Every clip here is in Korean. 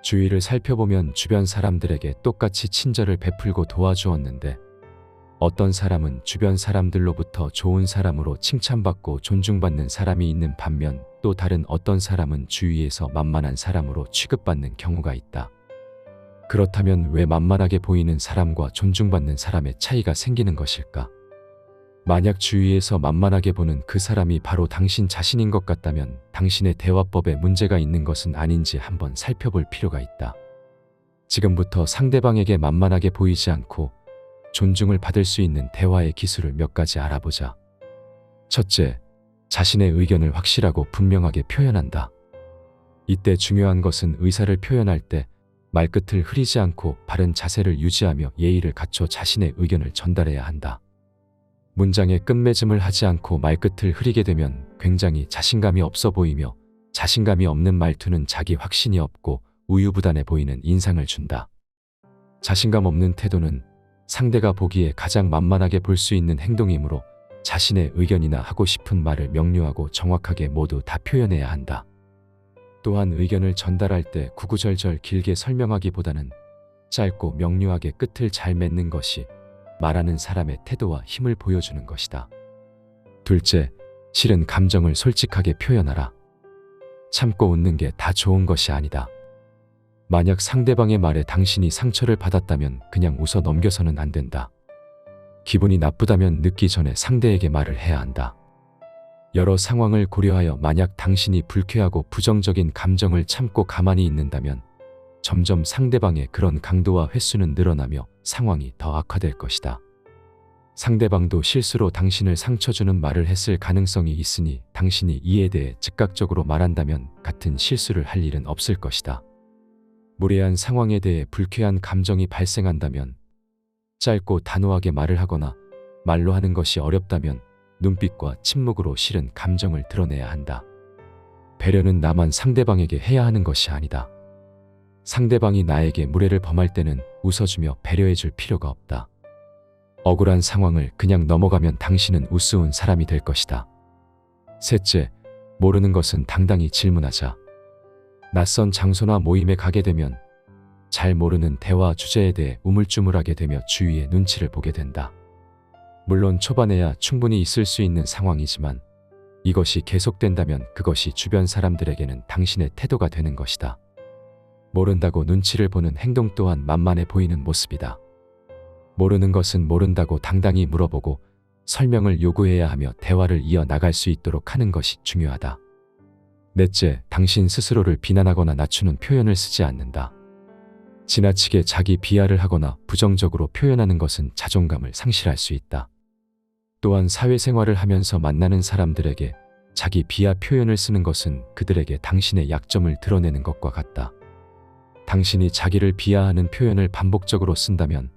주위를 살펴보면 주변 사람들에게 똑같이 친절을 베풀고 도와주었는데 어떤 사람은 주변 사람들로부터 좋은 사람으로 칭찬받고 존중받는 사람이 있는 반면 또 다른 어떤 사람은 주위에서 만만한 사람으로 취급받는 경우가 있다. 그렇다면 왜 만만하게 보이는 사람과 존중받는 사람의 차이가 생기는 것일까? 만약 주위에서 만만하게 보는 그 사람이 바로 당신 자신인 것 같다면 당신의 대화법에 문제가 있는 것은 아닌지 한번 살펴볼 필요가 있다. 지금부터 상대방에게 만만하게 보이지 않고 존중을 받을 수 있는 대화의 기술을 몇 가지 알아보자. 첫째, 자신의 의견을 확실하고 분명하게 표현한다. 이때 중요한 것은 의사를 표현할 때 말끝을 흐리지 않고 바른 자세를 유지하며 예의를 갖춰 자신의 의견을 전달해야 한다. 문장의 끝맺음을 하지 않고 말끝을 흐리게 되면 굉장히 자신감이 없어 보이며 자신감이 없는 말투는 자기 확신이 없고 우유부단해 보이는 인상을 준다. 자신감 없는 태도는 상대가 보기에 가장 만만하게 볼 수 있는 행동이므로 자신의 의견이나 하고 싶은 말을 명료하고 정확하게 모두 다 표현해야 한다. 또한 의견을 전달할 때 구구절절 길게 설명하기보다는 짧고 명료하게 끝을 잘 맺는 것이 말하는 사람의 태도와 힘을 보여주는 것이다. 둘째, 실은 감정을 솔직하게 표현하라. 참고 웃는 게 다 좋은 것이 아니다. 만약 상대방의 말에 당신이 상처를 받았다면 그냥 웃어 넘겨서는 안 된다. 기분이 나쁘다면 늦기 전에 상대에게 말을 해야 한다. 여러 상황을 고려하여 만약 당신이 불쾌하고 부정적인 감정을 참고 가만히 있는다면 점점 상대방의 그런 강도와 횟수는 늘어나며 상황이 더 악화될 것이다. 상대방도 실수로 당신을 상처 주는 말을 했을 가능성이 있으니 당신이 이에 대해 즉각적으로 말한다면 같은 실수를 할 일은 없을 것이다. 무례한 상황에 대해 불쾌한 감정이 발생한다면 짧고 단호하게 말을 하거나 말로 하는 것이 어렵다면 눈빛과 침묵으로 실은 감정을 드러내야 한다. 배려는 나만 상대방에게 해야 하는 것이 아니다. 상대방이 나에게 무례를 범할 때는 웃어주며 배려해줄 필요가 없다. 억울한 상황을 그냥 넘어가면 당신은 우스운 사람이 될 것이다. 셋째, 모르는 것은 당당히 질문하자. 낯선 장소나 모임에 가게 되면 잘 모르는 대화 주제에 대해 우물쭈물하게 되며 주위의 눈치를 보게 된다. 물론 초반에야 충분히 있을 수 있는 상황이지만 이것이 계속된다면 그것이 주변 사람들에게는 당신의 태도가 되는 것이다. 모른다고 눈치를 보는 행동 또한 만만해 보이는 모습이다. 모르는 것은 모른다고 당당히 물어보고 설명을 요구해야 하며 대화를 이어나갈 수 있도록 하는 것이 중요하다. 넷째, 당신 스스로를 비난하거나 낮추는 표현을 쓰지 않는다. 지나치게 자기 비하를 하거나 부정적으로 표현하는 것은 자존감을 상실할 수 있다. 또한 사회생활을 하면서 만나는 사람들에게 자기 비하 표현을 쓰는 것은 그들에게 당신의 약점을 드러내는 것과 같다. 당신이 자기를 비하하는 표현을 반복적으로 쓴다면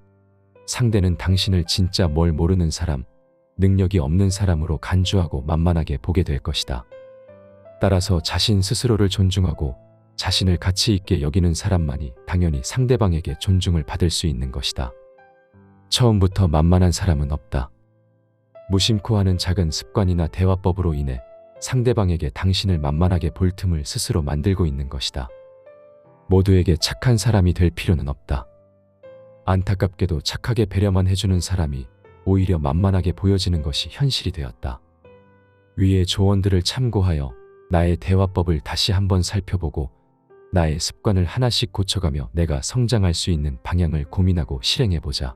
상대는 당신을 진짜 뭘 모르는 사람, 능력이 없는 사람으로 간주하고 만만하게 보게 될 것이다. 따라서 자신 스스로를 존중하고 자신을 가치 있게 여기는 사람만이 당연히 상대방에게 존중을 받을 수 있는 것이다. 처음부터 만만한 사람은 없다. 무심코 하는 작은 습관이나 대화법으로 인해 상대방에게 당신을 만만하게 볼 틈을 스스로 만들고 있는 것이다. 모두에게 착한 사람이 될 필요는 없다. 안타깝게도 착하게 배려만 해주는 사람이 오히려 만만하게 보여지는 것이 현실이 되었다. 위의 조언들을 참고하여 나의 대화법을 다시 한번 살펴보고 나의 습관을 하나씩 고쳐가며 내가 성장할 수 있는 방향을 고민하고 실행해보자.